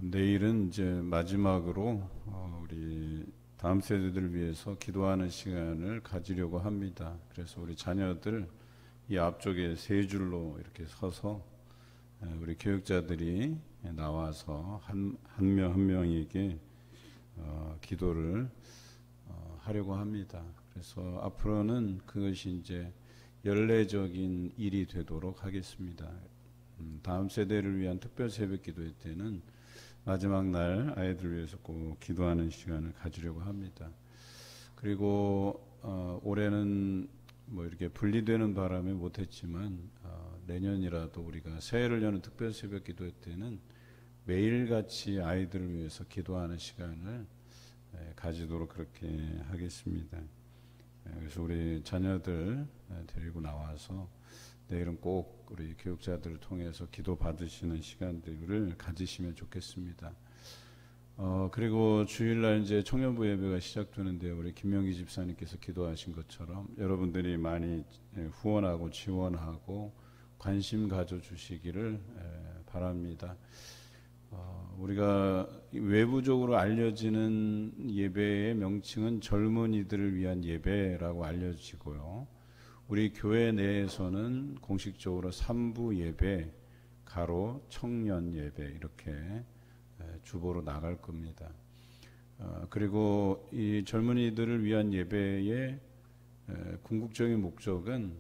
내일은 이제 마지막으로 우리 다음 세대들을 위해서 기도하는 시간을 가지려고 합니다. 그래서 우리 자녀들 이 앞쪽에 세 줄로 이렇게 서서 우리 교육자들이 나와서 한 명 한 명에게 기도를 하려고 합니다. 그래서 앞으로는 그것이 이제 연례적인 일이 되도록 하겠습니다. 다음 세대를 위한 특별 새벽 기도회 때는 마지막 날 아이들을 위해서 꼭 기도하는 시간을 가지려고 합니다. 그리고 올해는 뭐 이렇게 분리되는 바람에 못했지만 내년이라도 우리가 새해를 여는 특별 새벽 기도회 때는 매일같이 아이들을 위해서 기도하는 시간을 가지도록 그렇게 하겠습니다. 그래서 우리 자녀들 데리고 나와서 내일은 꼭 우리 교육자들을 통해서 기도 받으시는 시간들을 가지시면 좋겠습니다. 그리고 주일날 이제 청년부 예배가 시작되는데 우리 김명기 집사님께서 기도하신 것처럼 여러분들이 많이 후원하고 지원하고 관심 가져주시기를 바랍니다. 우리가 외부적으로 알려지는 예배의 명칭은 젊은이들을 위한 예배라고 알려지고요. 우리 교회 내에서는 공식적으로 3부 예배, 가로 청년 예배 이렇게 주보로 나갈 겁니다. 그리고 이 젊은이들을 위한 예배의 궁극적인 목적은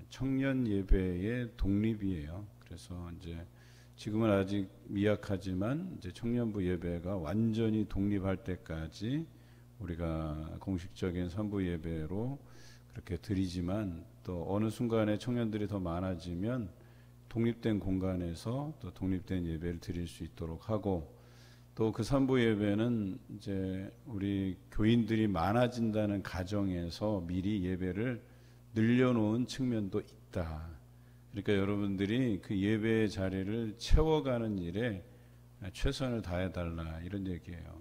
청년 예배의 독립이에요. 그래서 이제 지금은 아직 미약하지만 이제 청년부 예배가 완전히 독립할 때까지 우리가 공식적인 3부 예배로 그렇게 드리지만 또 어느 순간에 청년들이 더 많아지면 독립된 공간에서 또 독립된 예배를 드릴 수 있도록 하고 또 그 3부 예배는 이제 우리 교인들이 많아진다는 가정에서 미리 예배를 늘려놓은 측면도 있다. 그러니까 여러분들이 그 예배의 자리를 채워가는 일에 최선을 다해달라 이런 얘기예요.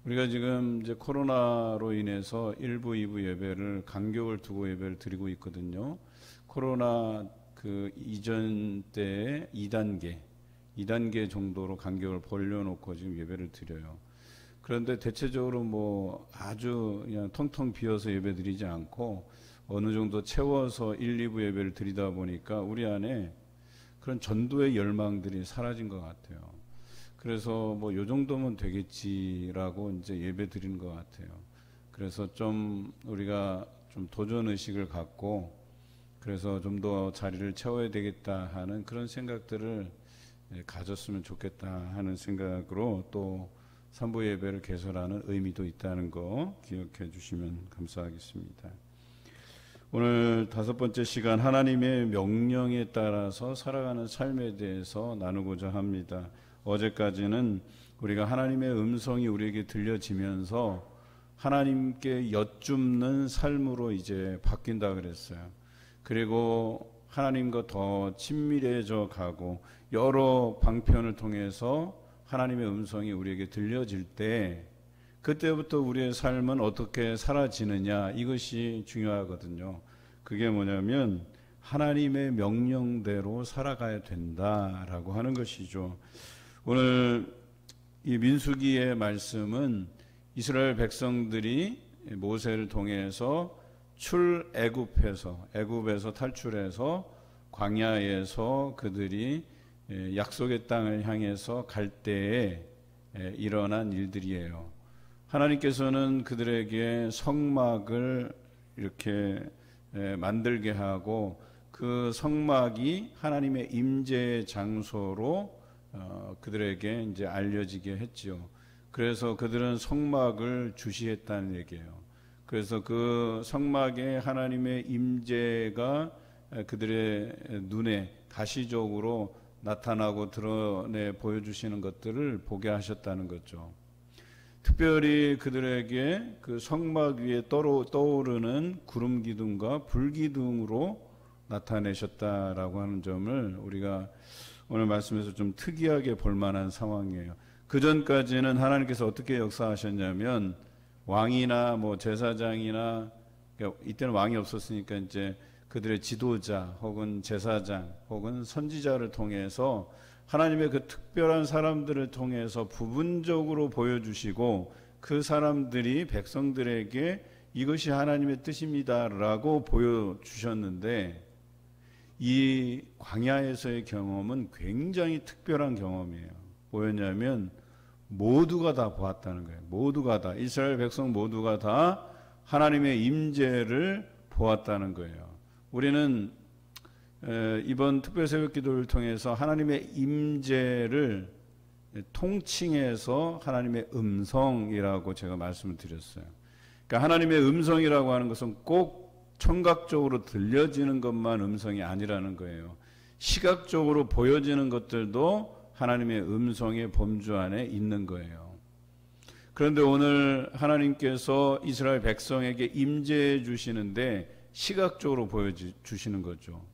우리가 지금 이제 코로나로 인해서 1부, 2부 예배를 간격을 두고 예배를 드리고 있거든요. 코로나 그 이전 때의 2단계 정도로 간격을 벌려놓고 지금 예배를 드려요. 그런데 대체적으로 뭐 아주 그냥 텅텅 비어서 예배 드리지 않고 어느 정도 채워서 1, 2부 예배를 드리다 보니까 우리 안에 그런 전도의 열망들이 사라진 것 같아요. 그래서 뭐 요 정도면 되겠지라고 이제 예배 드리는 것 같아요. 그래서 좀 우리가 좀 도전 의식을 갖고 그래서 좀 더 자리를 채워야 되겠다 하는 그런 생각들을 가졌으면 좋겠다 하는 생각으로 또 3부 예배를 개설하는 의미도 있다는 거 기억해 주시면 감사하겠습니다. 오늘 5번째 시간 하나님의 명령에 따라서 살아가는 삶에 대해서 나누고자 합니다. 어제까지는 우리가 하나님의 음성이 우리에게 들려지면서 하나님께 여쭙는 삶으로 이제 바뀐다 그랬어요. 그리고 하나님과 더 친밀해져 가고 여러 방편을 통해서 하나님의 음성이 우리에게 들려질 때 그때부터 우리의 삶은 어떻게 사라지느냐 이것이 중요하거든요. 그게 뭐냐면 하나님의 명령대로 살아가야 된다라고 하는 것이죠. 오늘 이 민수기의 말씀은 이스라엘 백성들이 모세를 통해서 애굽에서 탈출해서 광야에서 그들이 약속의 땅을 향해서 갈 때에 일어난 일들이에요. 하나님께서는 그들에게 성막을 이렇게 만들게 하고 그 성막이 하나님의 임재의 장소로 그들에게 이제 알려지게 했지요. 그래서 그들은 성막을 주시했다는 얘기예요. 그래서 그 성막에 하나님의 임재가 그들의 눈에 가시적으로 나타나고 드러내 보여주시는 것들을 보게 하셨다는 거죠. 특별히 그들에게 그 성막 위에 떠오르는 구름 기둥과 불 기둥으로 나타내셨다라고 하는 점을 우리가 오늘 말씀에서 좀 특이하게 볼 만한 상황이에요. 그 전까지는 하나님께서 어떻게 역사하셨냐면 왕이나 뭐 제사장이나 그러니까 이때는 왕이 없었으니까 이제 그들의 지도자 혹은 제사장 혹은 선지자를 통해서 하나님의 그 특별한 사람들을 통해서 부분적으로 보여주시고 그 사람들이 백성들에게 이것이 하나님의 뜻입니다라고 보여주셨는데 이 광야에서의 경험은 굉장히 특별한 경험이에요. 뭐였냐면 모두가 다 보았다는 거예요. 모두가 다, 이스라엘 백성 모두가 다 하나님의 임재를 보았다는 거예요. 우리는 이번 특별 새벽 기도를 통해서 하나님의 임재를 통칭해서 하나님의 음성이라고 제가 말씀을 드렸어요. 그러니까 하나님의 음성이라고 하는 것은 꼭 청각적으로 들려지는 것만 음성이 아니라는 거예요. 시각적으로 보여지는 것들도 하나님의 음성의 범주 안에 있는 거예요. 그런데 오늘 하나님께서 이스라엘 백성에게 임재해 주시는데 시각적으로 보여주시는 거죠.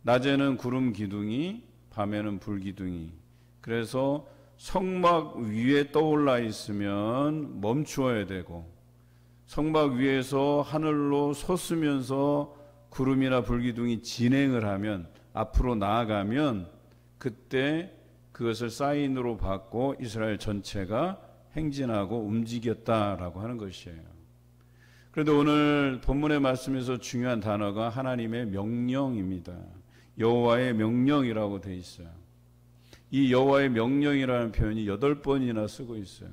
낮에는 구름 기둥이, 밤에는 불 기둥이. 그래서 성막 위에 떠올라 있으면 멈추어야 되고, 성막 위에서 하늘로 솟으면서 구름이나 불 기둥이 진행을 하면, 앞으로 나아가면 그때 그것을 사인으로 받고 이스라엘 전체가 행진하고 움직였다라고 하는 것이에요. 그런데 오늘 본문의 말씀에서 중요한 단어가 하나님의 명령입니다. 여호와의 명령이라고 되어 있어요. 이 여호와의 명령이라는 표현이 8번이나 쓰고 있어요.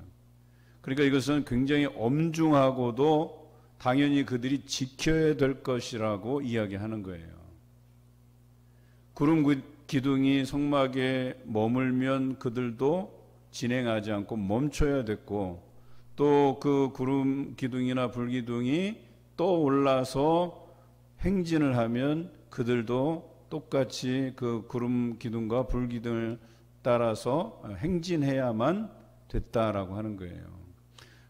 그러니까 이것은 굉장히 엄중하고도 당연히 그들이 지켜야 될 것이라고 이야기하는 거예요. 구름 기둥이 성막에 머물면 그들도 진행하지 않고 멈춰야 됐고, 또 그 구름 기둥이나 불 기둥이 또 올라서 행진을 하면 그들도 똑같이 그 구름 기둥과 불 기둥을 따라서 행진해야만 됐다라고 하는 거예요.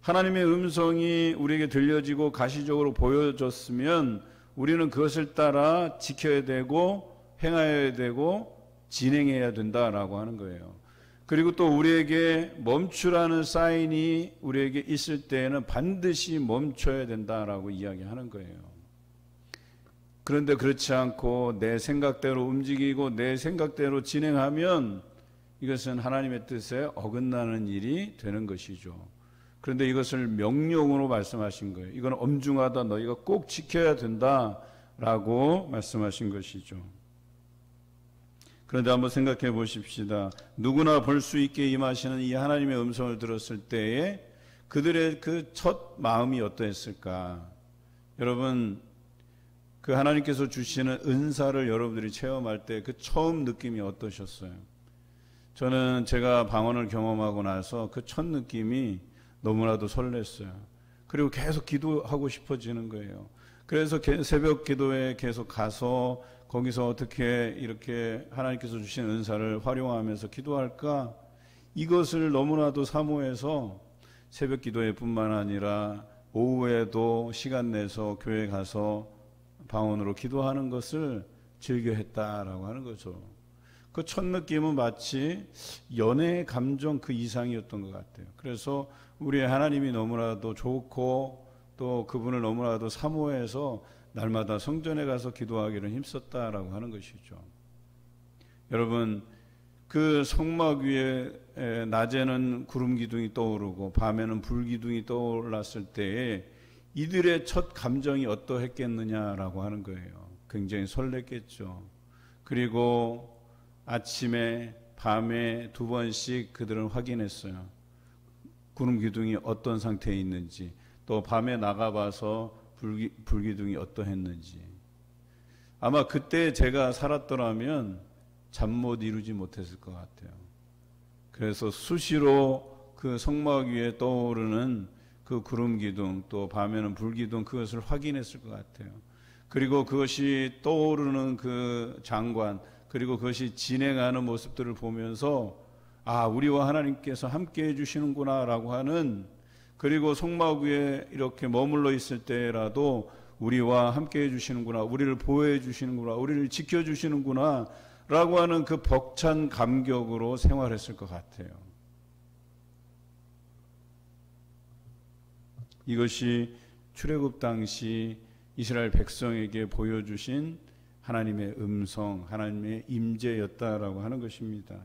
하나님의 음성이 우리에게 들려지고 가시적으로 보여졌으면 우리는 그것을 따라 지켜야 되고 행해야 되고 진행해야 된다라고 하는 거예요. 그리고 또 우리에게 멈추라는 사인이 우리에게 있을 때에는 반드시 멈춰야 된다라고 이야기하는 거예요. 그런데 그렇지 않고 내 생각대로 움직이고 내 생각대로 진행하면 이것은 하나님의 뜻에 어긋나는 일이 되는 것이죠. 그런데 이것을 명령으로 말씀하신 거예요. 이건 엄중하다, 너희가 꼭 지켜야 된다라고 말씀하신 것이죠. 그런데 한번 생각해 보십시다. 누구나 볼 수 있게 임하시는 이 하나님의 음성을 들었을 때에 그들의 그 첫 마음이 어떠했을까? 여러분, 그 하나님께서 주시는 은사를 여러분들이 체험할 때 그 처음 느낌이 어떠셨어요? 저는 제가 방언을 경험하고 나서 그 첫 느낌이 너무나도 설렜어요. 그리고 계속 기도하고 싶어지는 거예요. 그래서 새벽 기도에 계속 가서 거기서 어떻게 이렇게 하나님께서 주신 은사를 활용하면서 기도할까? 이것을 너무나도 사모해서 새벽 기도회 뿐만 아니라 오후에도 시간 내서 교회 가서 방언으로 기도하는 것을 즐겨 했다라고 하는 거죠. 그 첫 느낌은 마치 연애의 감정 그 이상이었던 것 같아요. 그래서 우리의 하나님이 너무나도 좋고 또 그분을 너무나도 사모해서 날마다 성전에 가서 기도하기를 힘썼다라고 하는 것이죠. 여러분, 그 성막 위에 낮에는 구름 기둥이 떠오르고 밤에는 불 기둥이 떠올랐을 때에 이들의 첫 감정이 어떠했겠느냐라고 하는 거예요. 굉장히 설렜겠죠. 그리고 아침에 밤에 2번씩 그들은 확인했어요. 구름 기둥이 어떤 상태에 있는지, 또 밤에 나가봐서 불 기둥이 어떠했는지. 아마 그때 제가 살았더라면 잠 못 이루지 못했을 것 같아요. 그래서 수시로 그 성막 위에 떠오르는 그 구름 기둥, 또 밤에는 불 기둥, 그것을 확인했을 것 같아요. 그리고 그것이 떠오르는 그 장관, 그리고 그것이 진행하는 모습들을 보면서 아, 우리와 하나님께서 함께 해주시는구나 라고 하는, 그리고 성막 위에 이렇게 머물러 있을 때라도 우리와 함께 해주시는구나, 우리를 보호해 주시는구나, 우리를 지켜주시는구나 라고 하는 그 벅찬 감격으로 생활했을 것 같아요. 이것이 출애굽 당시 이스라엘 백성에게 보여주신 하나님의 음성, 하나님의 임재였다라고 하는 것입니다.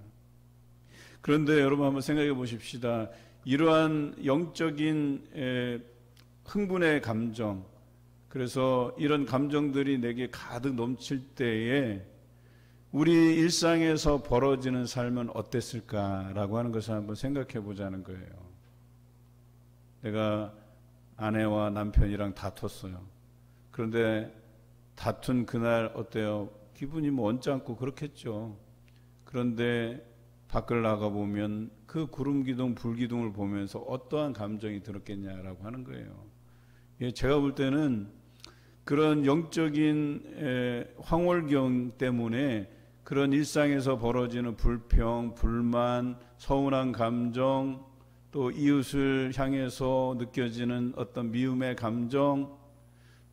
그런데 여러분 한번 생각해 보십시다. 이러한 영적인 흥분의 감정, 그래서 이런 감정들이 내게 가득 넘칠 때에 우리 일상에서 벌어지는 삶은 어땠을까라고 하는 것을 한번 생각해 보자는 거예요. 내가 아내와 남편이랑 다퉜어요. 그런데 다툰 그날 어때요? 기분이 뭐 언짢고 그렇겠죠. 그런데 밖을 나가보면 그 구름기둥, 불기둥을 보면서 어떠한 감정이 들었겠냐라고 하는 거예요. 제가 볼 때는 그런 영적인 황홀경 때문에 그런 일상에서 벌어지는 불평, 불만, 서운한 감정, 또 이웃을 향해서 느껴지는 어떤 미움의 감정,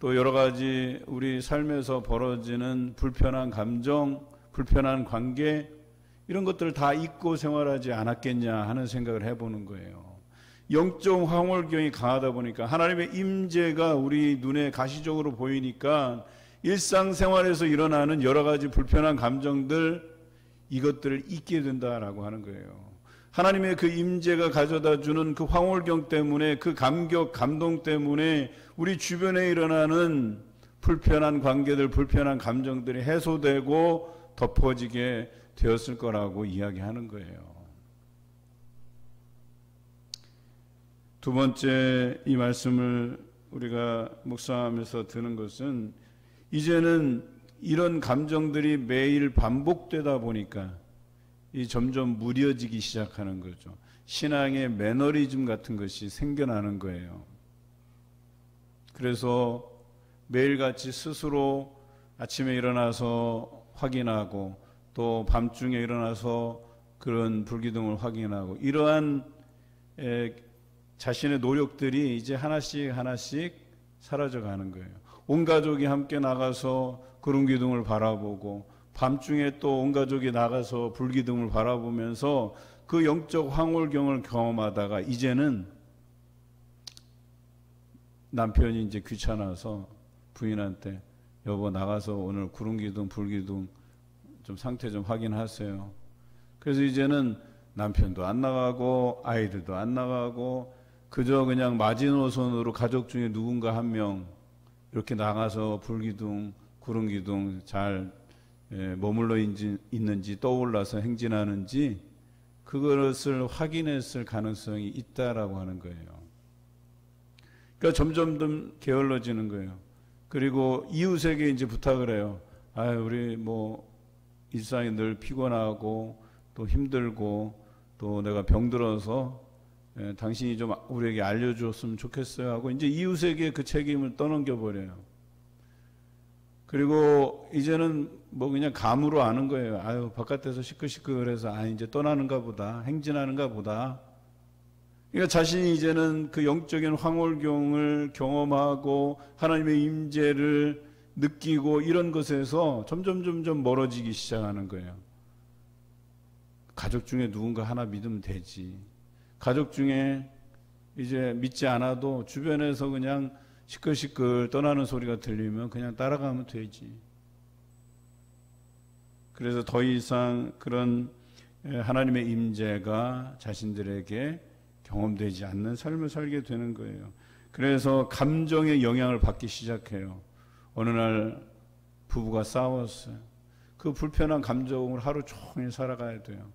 또 여러 가지 우리 삶에서 벌어지는 불편한 감정, 불편한 관계, 이런 것들을 다 잊고 생활하지 않았겠냐 하는 생각을 해보는 거예요. 영적 황홀경이 강하다 보니까 하나님의 임재가 우리 눈에 가시적으로 보이니까 일상생활에서 일어나는 여러 가지 불편한 감정들, 이것들을 잊게 된다라고 하는 거예요. 하나님의 그 임재가 가져다 주는 그 황홀경 때문에, 그 감격, 감동 때문에 우리 주변에 일어나는 불편한 관계들, 불편한 감정들이 해소되고 덮어지게 되었을 거라고 이야기하는 거예요. 두 번째 이 말씀을 우리가 묵상하면서 드는 것은, 이제는 이런 감정들이 매일 반복되다 보니까 이 점점 무뎌지기 시작하는 거죠. 신앙의 매너리즘 같은 것이 생겨나는 거예요. 그래서 매일같이 스스로 아침에 일어나서 확인하고, 또 밤중에 일어나서 그런 불기둥을 확인하고, 이러한 자신의 노력들이 이제 하나씩 하나씩 사라져 가는 거예요. 온 가족이 함께 나가서 구름기둥을 바라보고, 밤중에 또 온 가족이 나가서 불기둥을 바라보면서 그 영적 황홀경을 경험하다가, 이제는 남편이 이제 귀찮아서 부인한테 여보 나가서 오늘 구름기둥 불기둥 좀 상태 좀 확인하세요. 그래서 이제는 남편도 안 나가고 아이들도 안 나가고 그저 그냥 마지노선으로 가족 중에 누군가 한 명 이렇게 나가서 불기둥 구름기둥 잘 머물러 있는지 떠올라서 행진하는지 그것을 확인했을 가능성이 있다라고 하는 거예요. 그러니까 점점 게을러지는 거예요. 그리고 이웃에게 이제 부탁을 해요. 우리 뭐 일상이 늘 피곤하고 또 힘들고 또 내가 병들어서 당신이 좀 우리에게 알려줬으면 좋겠어요 하고 이제 이웃에게 그 책임을 떠넘겨 버려요. 그리고 이제는 뭐 그냥 감으로 아는 거예요. 바깥에서 시끌시끌해서 이제 떠나는가 보다, 행진하는가 보다. 그러니까 자신이 이제는 그 영적인 황홀경을 경험하고 하나님의 임재를 느끼고 이런 것에서 점점 멀어지기 시작하는 거예요. 가족 중에 누군가 하나 믿으면 되지. 가족 중에 이제 믿지 않아도 주변에서 그냥 시끌시끌 떠나는 소리가 들리면 그냥 따라가면 되지. 그래서 더 이상 그런 하나님의 임재가 자신들에게 경험되지 않는 삶을 살게 되는 거예요. 그래서 감정의 영향을 받기 시작해요. 어느 날 부부가 싸웠어요. 그 불편한 감정을 하루 종일 살아가야 돼요.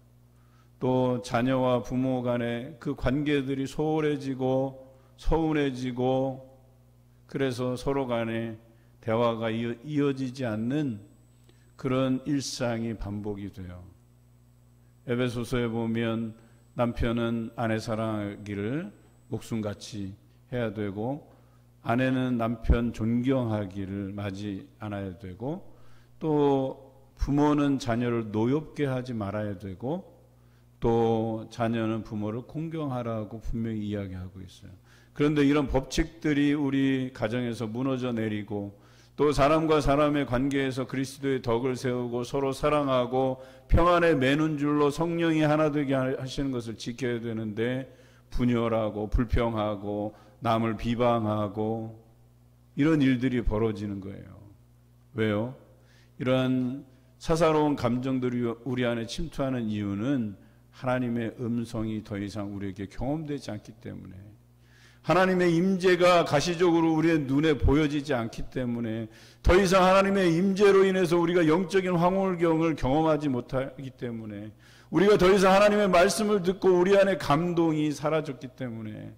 또 자녀와 부모 간의 그 관계들이 소홀해지고 서운해지고 그래서 서로 간에 대화가 이어지지 않는 그런 일상이 반복이 돼요. 에베소서에 보면 남편은 아내 사랑하기를 목숨같이 해야 되고 아내는 남편 존경하기를 마지 않아야 되고 또 부모는 자녀를 노엽게 하지 말아야 되고 또 자녀는 부모를 공경하라고 분명히 이야기하고 있어요. 그런데 이런 법칙들이 우리 가정에서 무너져 내리고 또 사람과 사람의 관계에서 그리스도의 덕을 세우고 서로 사랑하고 평안에 매는 줄로 성령이 하나 되게 하시는 것을 지켜야 되는데 분열하고 불평하고 남을 비방하고 이런 일들이 벌어지는 거예요. 왜요? 이러한 사사로운 감정들이 우리 안에 침투하는 이유는 하나님의 음성이 더 이상 우리에게 경험되지 않기 때문에, 하나님의 임재가 가시적으로 우리의 눈에 보여지지 않기 때문에, 더 이상 하나님의 임재로 인해서 우리가 영적인 황홀경을 경험하지 못하기 때문에, 우리가 더 이상 하나님의 말씀을 듣고 우리 안에 감동이 사라졌기 때문에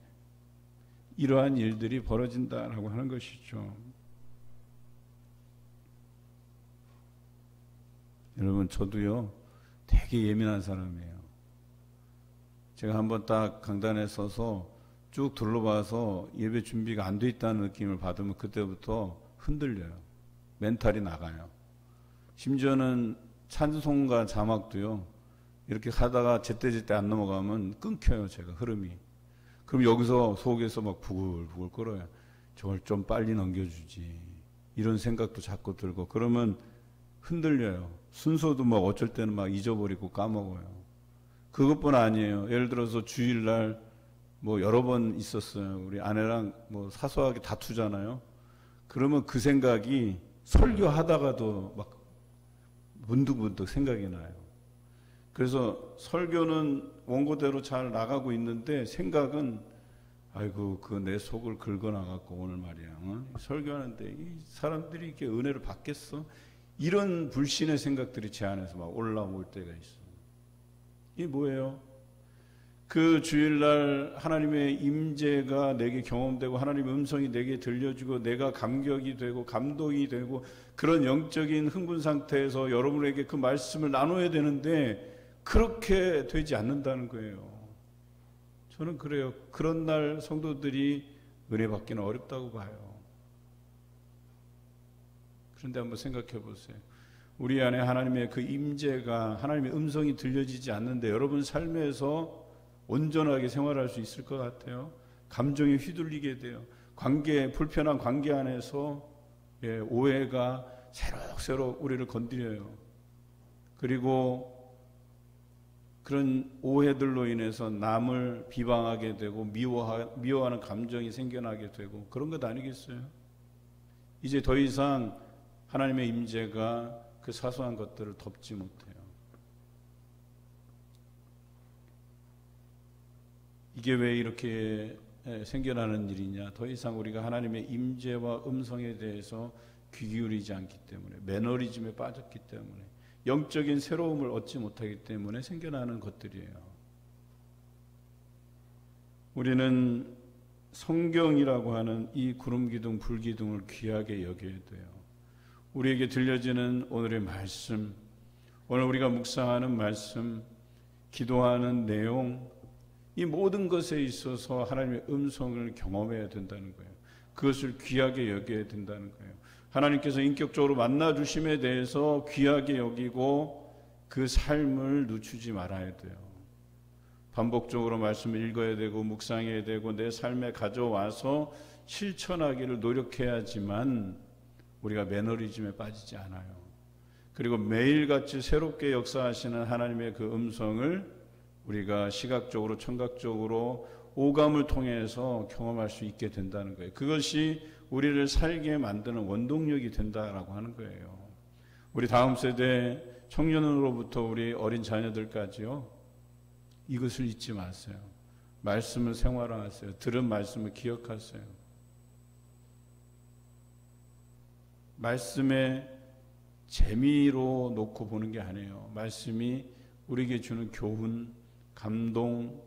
이러한 일들이 벌어진다라고 하는 것이죠. 여러분, 저도요 되게 예민한 사람이에요. 제가 한번 딱 강단에 서서 쭉 둘러봐서 예배 준비가 안 돼 있다는 느낌을 받으면 그때부터 흔들려요. 멘탈이 나가요. 심지어는 찬송가 자막도요, 이렇게 하다가 제때제때 안 넘어가면 끊겨요, 제가 흐름이. 그럼 여기서 속에서 막 부글부글 끓어요. 저걸 좀 빨리 넘겨주지, 이런 생각도 자꾸 들고, 그러면 흔들려요. 순서도 막 어쩔 때는 막 잊어버리고 까먹어요. 그것뿐 아니에요. 예를 들어서 주일날 뭐 여러 번 있었어요. 우리 아내랑 뭐 사소하게 다투잖아요. 그러면 그 생각이 설교하다가도 막 문득문득 생각이 나요. 그래서 설교는 원고대로 잘 나가고 있는데 생각은, 아이고 그 내 속을 긁어나갔고 오늘 말이야, 설교하는데 이 사람들이 이렇게 은혜를 받겠어? 이런 불신의 생각들이 제 안에서 막 올라올 때가 있어. 이게 뭐예요? 그 주일날 하나님의 임재가 내게 경험되고 하나님의 음성이 내게 들려주고 내가 감격이 되고 감동이 되고 그런 영적인 흥분 상태에서 여러분에게 그 말씀을 나눠야 되는데 그렇게 되지 않는다는 거예요. 저는 그래요. 그런 날 성도들이 은혜 받기는 어렵다고 봐요. 그런데 한번 생각해 보세요. 우리 안에 하나님의 그 임재가, 하나님의 음성이 들려지지 않는데 여러분 삶에서 온전하게 생활할 수 있을 것 같아요? 감정에 휘둘리게 돼요. 불편한 관계 안에서 오해가 새록새록 우리를 건드려요. 그리고 그런 오해들로 인해서 남을 비방하게 되고 미워하는 감정이 생겨나게 되고 그런 것 아니겠어요? 이제 더 이상 하나님의 임재가 그 사소한 것들을 덮지 못해요. 이게 왜 이렇게 생겨나는 일이냐? 더 이상 우리가 하나님의 임재와 음성에 대해서 귀 기울이지 않기 때문에, 매너리즘에 빠졌기 때문에, 영적인 새로움을 얻지 못하기 때문에 생겨나는 것들이에요. 우리는 성경이라고 하는 이 구름기둥, 불기둥을 귀하게 여겨야 돼요. 우리에게 들려지는 오늘의 말씀, 오늘 우리가 묵상하는 말씀, 기도하는 내용, 이 모든 것에 있어서 하나님의 음성을 경험해야 된다는 거예요. 그것을 귀하게 여겨야 된다는 거예요. 하나님께서 인격적으로 만나주심에 대해서 귀하게 여기고 그 삶을 늦추지 말아야 돼요. 반복적으로 말씀을 읽어야 되고 묵상해야 되고 내 삶에 가져와서 실천하기를 노력해야지만 우리가 매너리즘에 빠지지 않아요. 그리고 매일같이 새롭게 역사하시는 하나님의 그 음성을 우리가 시각적으로 청각적으로 오감을 통해서 경험할 수 있게 된다는 거예요. 그것이 우리를 살게 만드는 원동력이 된다라고 하는 거예요. 우리 다음 세대 청년으로부터 우리 어린 자녀들까지요, 이것을 잊지 마세요. 말씀을 생활화하세요. 들은 말씀을 기억하세요. 말씀의 재미로 놓고 보는 게 아니에요. 말씀이 우리에게 주는 교훈, 감동,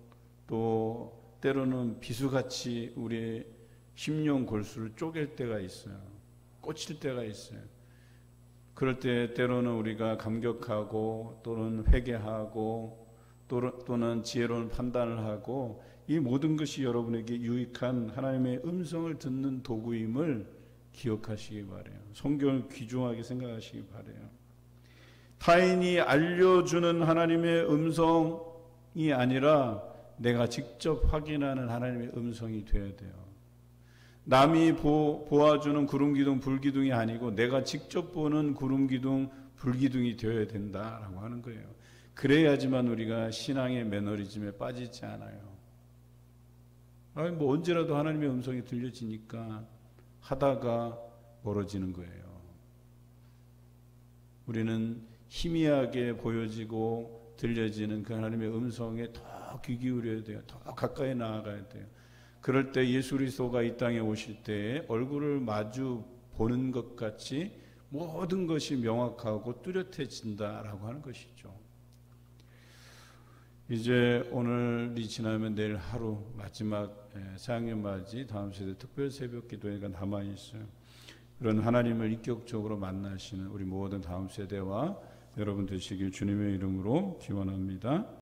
또 때로는 비수같이 우리의 심령 골수를 쪼갤 때가 있어요. 꽂힐 때가 있어요. 그럴 때 때로는 우리가 감격하고 또는 회개하고 또는 지혜로운 판단을 하고, 이 모든 것이 여러분에게 유익한 하나님의 음성을 듣는 도구임을 기억하시기 바라요. 성경을 귀중하게 생각하시기 바라요. 타인이 알려주는 하나님의 음성이 아니라 내가 직접 확인하는 하나님의 음성이 되어야 돼요. 남이 보아주는 구름기둥, 불기둥이 아니고 내가 직접 보는 구름기둥, 불기둥이 되어야 된다라고 하는 거예요. 그래야지만 우리가 신앙의 매너리즘에 빠지지 않아요. 뭐 언제라도 하나님의 음성이 들려지니까 하다가 멀어지는 거예요. 우리는 희미하게 보여지고 들려지는 그 하나님의 음성에 더 귀 기울여야 돼요. 더 가까이 나아가야 돼요. 그럴 때 예수 그리스도가 이 땅에 오실 때에 얼굴을 마주 보는 것 같이 모든 것이 명확하고 뚜렷해진다라고 하는 것이죠. 이제 오늘이 지나면 내일 하루 마지막 새학년 맞이 다음 세대 특별 새벽 기도회가 남아있어요. 그런 하나님을 인격적으로 만나시는 우리 모든 다음 세대와 여러분 되시길 주님의 이름으로 기원합니다.